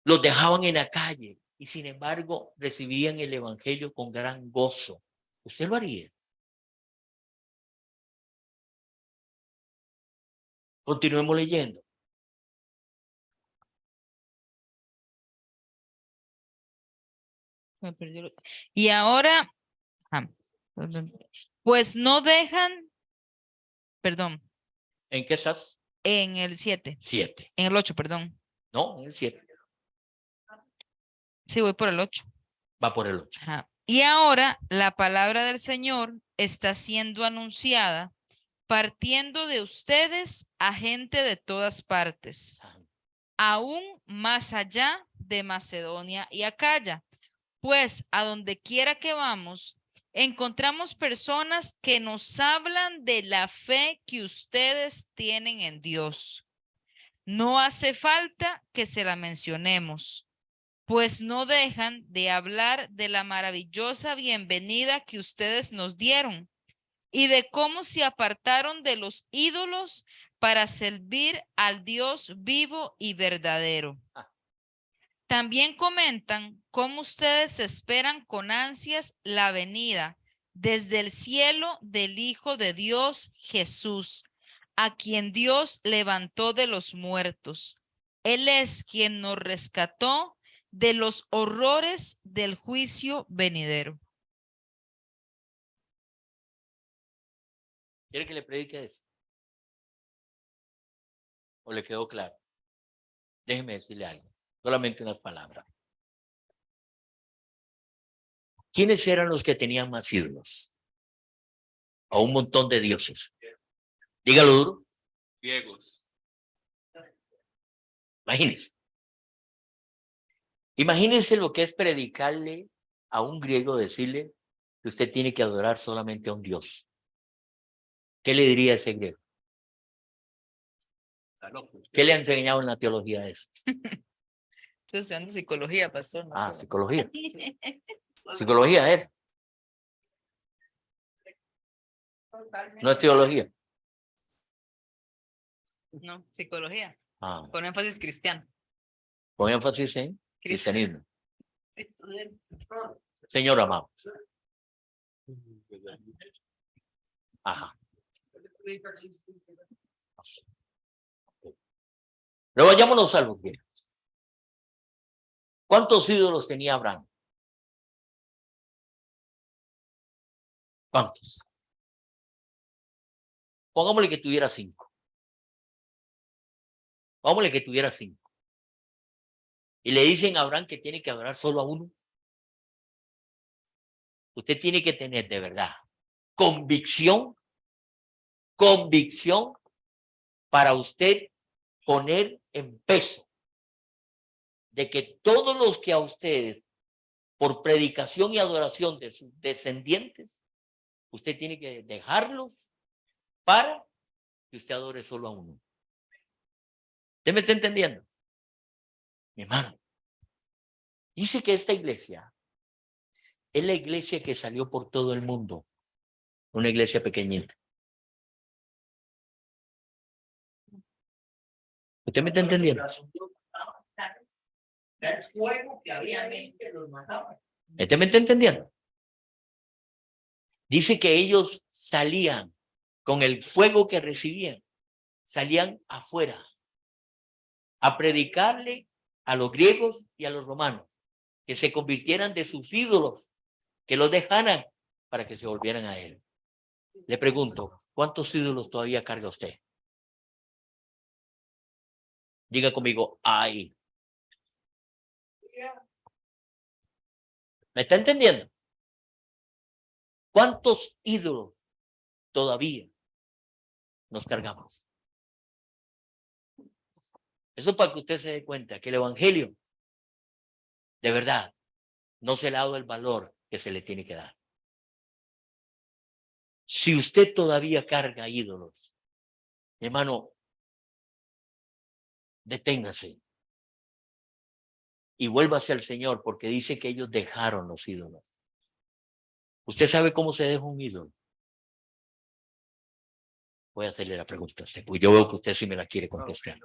los dejaban en la calle y sin embargo recibían el evangelio con gran gozo. ¿Usted lo haría? Continuemos leyendo. Y ahora, pues no dejan, perdón, ¿En qué estás? en el 7, 7. en el 8, perdón. No, en el 7. Sí, voy por el 8. Va por el 8. Ajá. Y ahora la palabra del Señor está siendo anunciada, partiendo de ustedes a gente de todas partes, aún más allá de Macedonia y Acaya. Pues a donde quiera que vamos, encontramos personas que nos hablan de la fe que ustedes tienen en Dios. No hace falta que se la mencionemos, pues no dejan de hablar de la maravillosa bienvenida que ustedes nos dieron y de cómo se apartaron de los ídolos para servir al Dios vivo y verdadero. También comentan cómo ustedes esperan con ansias la venida desde el cielo del Hijo de Dios, Jesús, a quien Dios levantó de los muertos. Él es quien nos rescató de los horrores del juicio venidero. ¿Quiere que le predique eso? ¿O le quedó claro? Déjeme decirle algo. Solamente unas palabras. ¿Quiénes eran los que tenían más ídolos? A un montón de dioses. Dígalo duro. Griegos. Imagínense. Imagínense lo que es predicarle a un griego, decirle que usted tiene que adorar solamente a un Dios. ¿Qué le diría a ese griego? ¿Qué le ha enseñado en la teología de eso? Estoy estudiando psicología, pastor. Ah, psicología. Psicología es. No es teología. No, psicología. Ah, Con énfasis cristiano. con énfasis en cristianismo. Señor amado. Ajá. Pero vayámonos a lo que. ¿Cuántos ídolos tenía Abraham? ¿Cuántos? Pongámosle que tuviera 5. Pongámosle que tuviera 5. Y le dicen a Abraham que tiene que adorar solo a uno. Usted tiene que tener de verdad convicción para usted poner en peso de que todos los que a ustedes, por predicación y adoración de sus descendientes, usted tiene que dejarlos para que usted adore solo a uno. ¿Usted me está entendiendo? Mi hermano, dice que esta iglesia es la iglesia que salió por todo el mundo, una iglesia pequeñita. ¿Usted me está entendiendo? El fuego que había que los mataba. ¿Usted me está entendiendo? Dice que ellos salían con el fuego que recibían, salían afuera a predicarle a los griegos y a los romanos que se convirtieran de sus ídolos, que los dejaran para que se volvieran a él. Le pregunto, ¿cuántos ídolos todavía carga usted? Diga conmigo, ay. ¿Me está entendiendo? ¿Cuántos ídolos todavía nos cargamos? Eso para que usted se dé cuenta que el evangelio, de verdad, no se le ha dado el valor que se le tiene que dar. Si usted todavía carga ídolos, hermano, deténgase y vuélvase al Señor, porque dice que ellos dejaron los ídolos. ¿Usted sabe cómo se deja un ídolo? Voy a hacerle la pregunta a usted, porque yo veo que usted sí me la quiere contestar.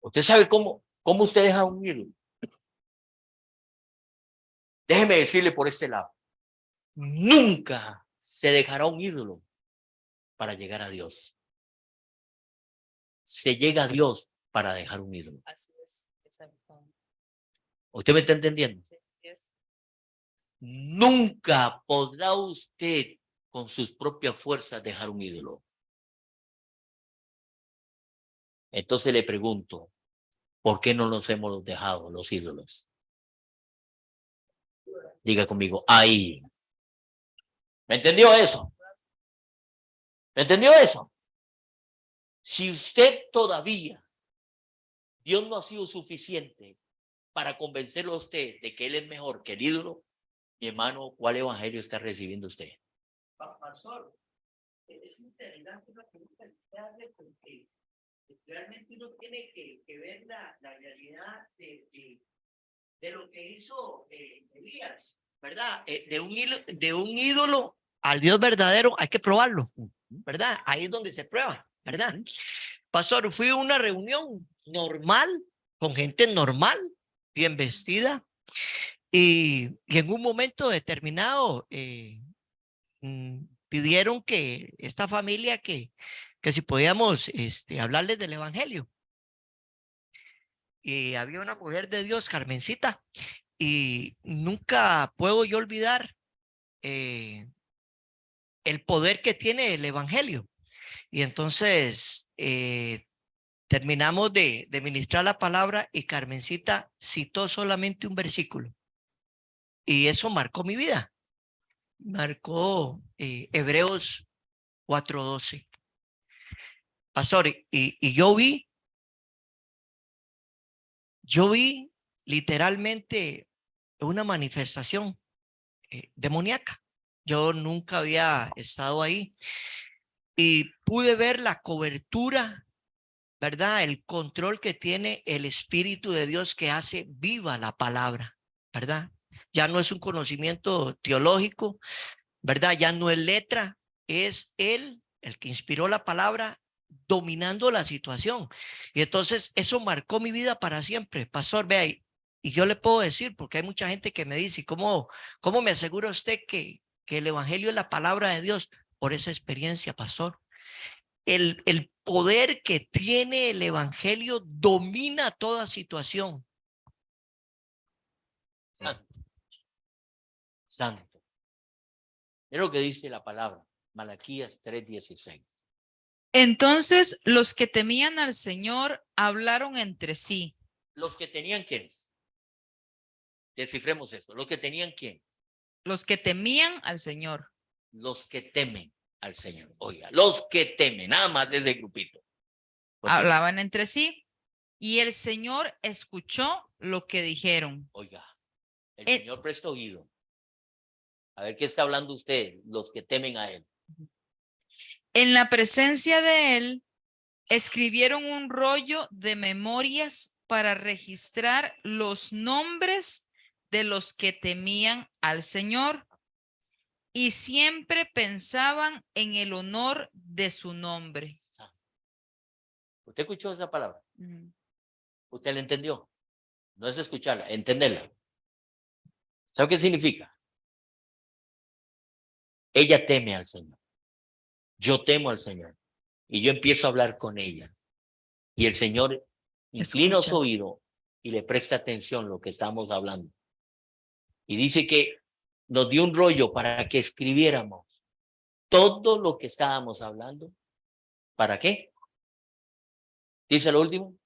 ¿Usted sabe cómo usted deja un ídolo? Déjeme decirle por este lado. Nunca se dejará un ídolo para llegar a Dios. Se llega a Dios para dejar un ídolo. Así es. ¿Usted me está entendiendo? Sí, así es. Nunca podrá usted con sus propias fuerzas dejar un ídolo. Entonces le pregunto, ¿por qué no nos hemos dejado los ídolos? Diga conmigo, ahí. ¿Me entendió eso? ¿Me entendió eso? Si usted todavía, Dios no ha sido suficiente para convencerlo a usted de que Él es mejor que el ídolo, mi hermano, ¿cuál evangelio está recibiendo usted? Pastor, es interesante la pregunta que usted hace porque realmente uno tiene que ver la realidad de lo que hizo Elías, ¿verdad? De un ídolo al Dios verdadero hay que probarlo, ¿verdad? Ahí es donde se prueba, ¿verdad? Pastor, fui a una reunión normal, con gente normal, bien vestida, y en un momento determinado pidieron que esta familia que si podíamos hablarles del evangelio. Y había una mujer de Dios, Carmencita, y nunca puedo yo olvidar el poder que tiene el evangelio. Y entonces terminamos de ministrar la palabra y Carmencita citó solamente un versículo. Y eso marcó mi vida. Marcó Hebreos 4:12. Pastor, y yo vi literalmente una manifestación demoníaca. Yo nunca había estado ahí y pude ver la cobertura, ¿verdad? El control que tiene el Espíritu de Dios que hace viva la palabra, ¿verdad? Ya no es un conocimiento teológico, ¿verdad? Ya no es letra, es Él el que inspiró la palabra dominando la situación. Y entonces eso marcó mi vida para siempre. Pastor, vea, y yo le puedo decir, porque hay mucha gente que me dice, ¿cómo me asegura usted que el evangelio es la palabra de Dios? Por esa experiencia, pastor. El poder que tiene el evangelio domina toda situación. Santo. Es lo que dice la palabra, Malaquías 3:16. Entonces los que temían al Señor hablaron entre sí. Los que tenían ¿quiénes? Descifremos esto. ¿Los que tenían quién? Los que temían al Señor. Los que temen al Señor. Oiga, los que temen, nada más de ese grupito. Continúa. Hablaban entre sí y el Señor escuchó lo que dijeron. Oiga, el Señor presta oído. A ver qué está hablando usted, los que temen a Él. En la presencia de Él, escribieron un rollo de memorias para registrar los nombres de los que temían al Señor y siempre pensaban en el honor de su nombre. ¿Usted escuchó esa palabra? ¿Usted la entendió? No es escucharla, entenderla. ¿Sabe qué significa? Ella teme al Señor. Yo temo al Señor. Y yo empiezo a hablar con ella. Y el Señor inclina su oído y le presta atención a lo que estamos hablando. Y dice que nos dio un rollo para que escribiéramos todo lo que estábamos hablando. ¿Para qué? Dice lo último.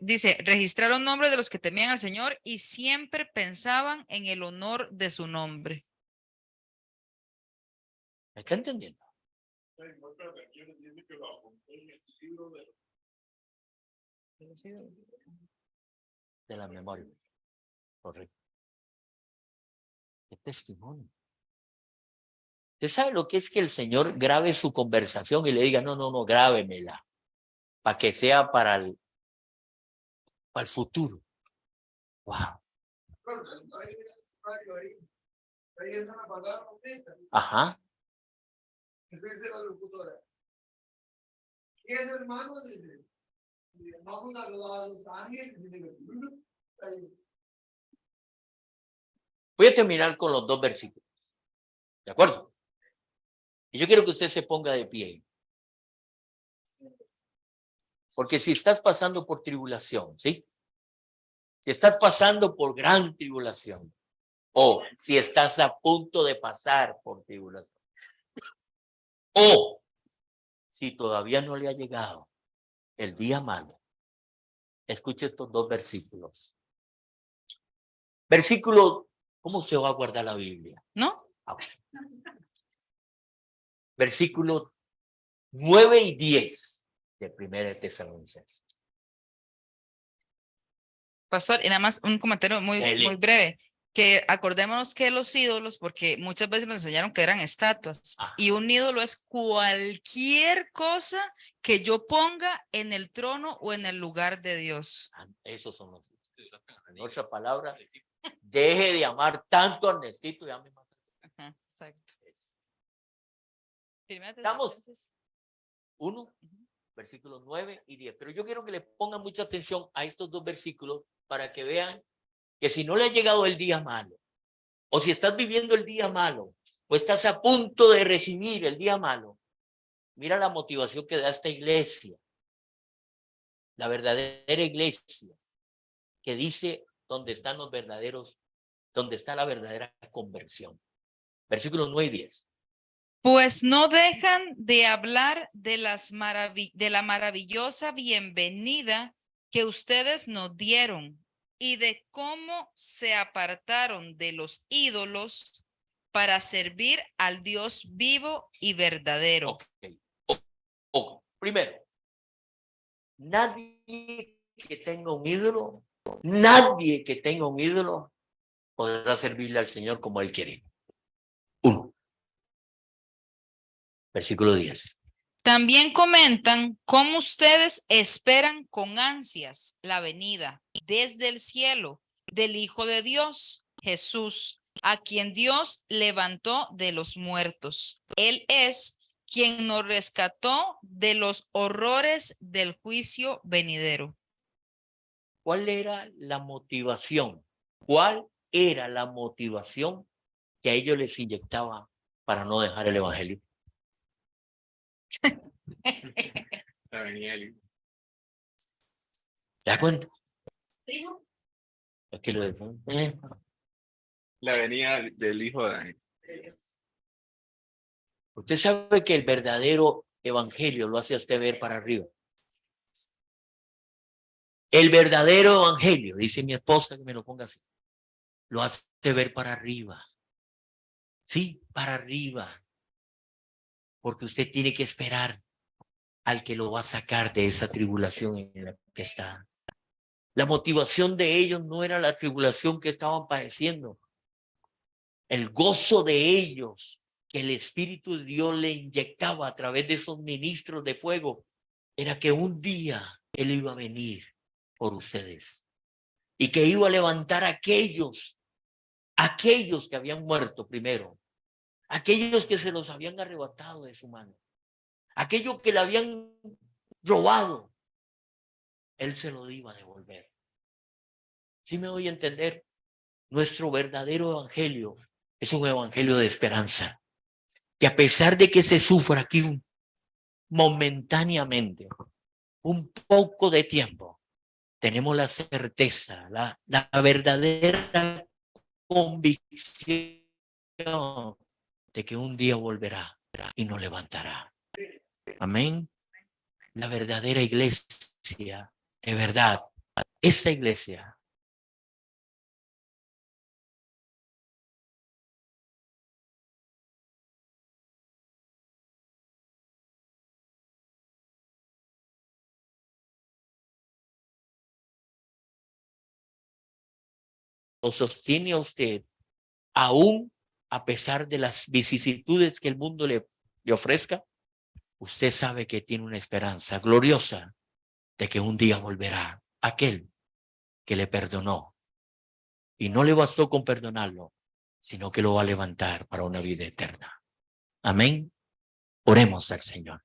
Dice, registrar los nombres de los que temían al Señor y siempre pensaban en el honor de su nombre. ¿Me está entendiendo? De la memoria. Correcto. ¿Qué testimonio? ¿Usted sabe lo que es que el Señor grabe su conversación y le diga, no, grábemela, para que sea para el futuro? Wow. Ajá. Y es hermano, vamos a los ángeles. Voy a terminar con los 2 versículos. ¿De acuerdo? Y yo quiero que usted se ponga de pie. Porque si estás pasando por tribulación, ¿sí? Si estás pasando por gran tribulación, o si estás a punto de pasar por tribulación, o si todavía no le ha llegado el día malo, escuche estos 2 versículos. Versículo, ¿cómo usted va a guardar la Biblia? ¿No? Versículo 9 y 10 de 1 Tesalonicenses. Pastor, y nada más un comentario muy breve, que acordémonos que los ídolos, porque muchas veces nos enseñaron que eran estatuas, y un ídolo es cualquier cosa que yo ponga en el trono o en el lugar de Dios. Esos son los ídolos. En otra palabra, deje de amar tanto a Ernestito y ame más. Ajá, exacto. Estamos 1, versículos 9 y 10. Pero yo quiero que le pongan mucha atención a estos 2 versículos para que vean que si no le ha llegado el día malo, o si estás viviendo el día malo, o estás a punto de recibir el día malo, mira la motivación que da esta iglesia, la verdadera iglesia, que dice dónde están los verdaderos, dónde está la verdadera conversión. Versículos 9 y 10. Pues no dejan de hablar de la maravillosa bienvenida que ustedes nos dieron y de cómo se apartaron de los ídolos para servir al Dios vivo y verdadero. Okay. Primero, nadie que tenga un ídolo podrá servirle al Señor como Él quiere. 1. Versículo 10. También comentan cómo ustedes esperan con ansias la venida desde el cielo del Hijo de Dios, Jesús, a quien Dios levantó de los muertos. Él es quien nos rescató de los horrores del juicio venidero. ¿Cuál era la motivación? ¿Cuál era la motivación que a ellos les inyectaba para no dejar el evangelio? ¿Te das cuenta? Es que lo decían. La venida del Hijo de Ángel. Usted sabe que el verdadero evangelio lo hace a usted ver para arriba. El verdadero evangelio, dice mi esposa que me lo ponga así, lo hace ver para arriba. Sí, para arriba. Porque usted tiene que esperar al que lo va a sacar de esa tribulación en la que está. La motivación de ellos no era la tribulación que estaban padeciendo. El gozo de ellos que el Espíritu de Dios le inyectaba a través de esos ministros de fuego era que un día Él iba a venir por ustedes y que iba a levantar a aquellos que habían muerto primero, aquellos que se los habían arrebatado de su mano, aquellos que le habían robado, Él se lo iba a devolver. ¿Sí me voy a entender? Nuestro verdadero evangelio es un evangelio de esperanza, que a pesar de que se sufra aquí momentáneamente, un poco de tiempo, tenemos la certeza, la verdadera convicción de que un día volverá y nos levantará. Amén. La verdadera iglesia, de verdad, esta iglesia lo sostiene a usted aún a pesar de las vicisitudes que el mundo le ofrezca. Usted sabe que tiene una esperanza gloriosa de que un día volverá aquel que le perdonó. Y no le bastó con perdonarlo, sino que lo va a levantar para una vida eterna. Amén. Oremos al Señor.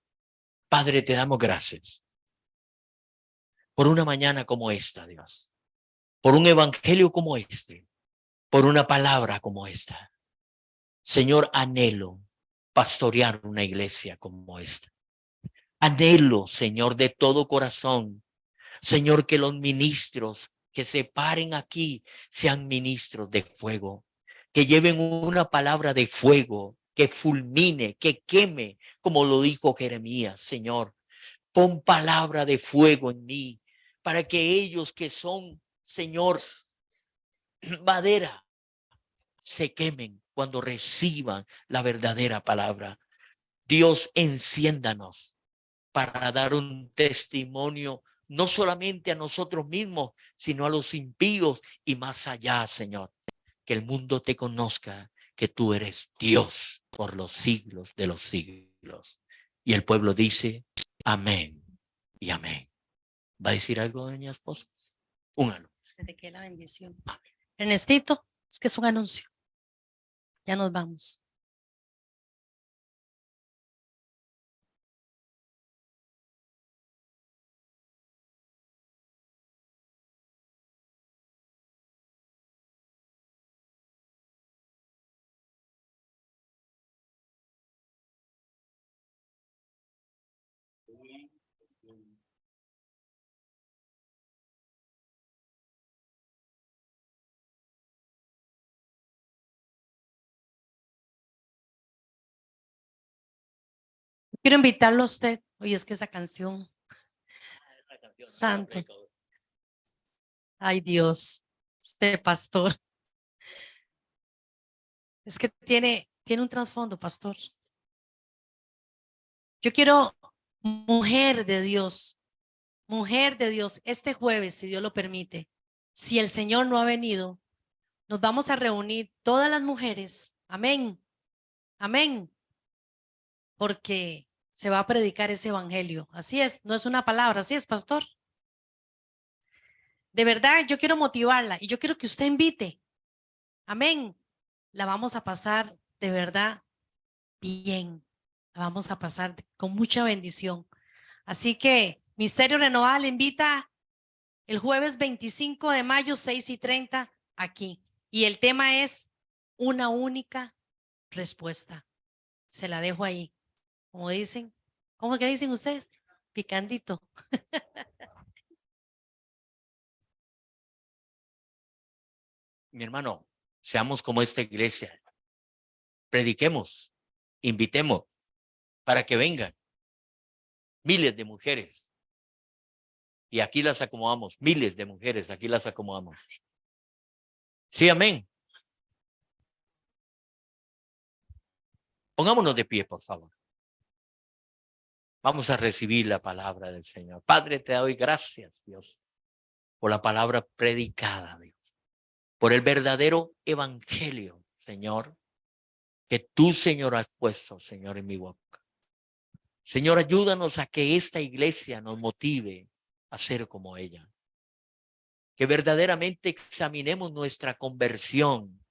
Padre, te damos gracias por una mañana como esta, Dios. Por un evangelio como este. Por una palabra como esta. Señor, anhelo pastorear una iglesia como esta. Anhelo, Señor, de todo corazón, Señor, que los ministros que se paren aquí sean ministros de fuego, que lleven una palabra de fuego, que fulmine, que queme, como lo dijo Jeremías. Señor, pon palabra de fuego en mí, para que ellos que son, Señor, madera, se quemen cuando reciban la verdadera palabra. Dios, enciéndanos para dar un testimonio no solamente a nosotros mismos, sino a los impíos y más allá, Señor. Que el mundo te conozca, que tú eres Dios por los siglos de los siglos. Y el pueblo dice, amén y amén. ¿Va a decir algo, doña esposa? Un anuncio. De que la bendición. Ernestito, es que es un anuncio. Ya nos vamos. Quiero invitarlo a usted. Oye, es que esa canción. Santo. Ay, Dios. Este pastor. Es que tiene un trasfondo, pastor. Yo quiero mujer de Dios. Mujer de Dios, este jueves, si Dios lo permite, si el Señor no ha venido, nos vamos a reunir todas las mujeres. Amén. Amén. Porque se va a predicar ese evangelio. Así es, no es una palabra, así es, pastor. De verdad, yo quiero motivarla y yo quiero que usted invite. Amén. La vamos a pasar de verdad bien. La vamos a pasar con mucha bendición. Así que Misterio Renovado le invita el jueves 25 de mayo, 6:30 aquí. Y el tema es una única respuesta. Se la dejo ahí. Como dicen, ¿cómo que dicen ustedes? Picandito. Mi hermano, seamos como esta iglesia. Prediquemos, invitemos para que vengan miles de mujeres Y aquí las acomodamos, miles de mujeres, aquí las acomodamos. Sí, amén. Pongámonos de pie, por favor. Vamos a recibir la palabra del Señor. Padre, te doy gracias, Dios, por la palabra predicada, Dios, por el verdadero evangelio, Señor, que tú, Señor, has puesto, Señor, en mi boca. Señor, ayúdanos a que esta iglesia nos motive a ser como ella. Que verdaderamente examinemos nuestra conversión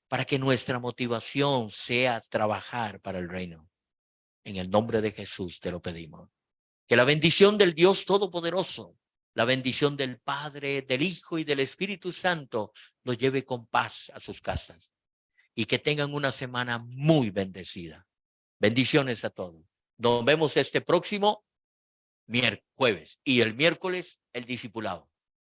para que nuestra motivación sea trabajar para el reino. En el nombre de Jesús te lo pedimos. Que la bendición del Dios Todopoderoso, la bendición del Padre, del Hijo y del Espíritu Santo los lleve con paz a sus casas y que tengan una semana muy bendecida. Bendiciones a todos. Nos vemos este próximo jueves y el miércoles el discipulado.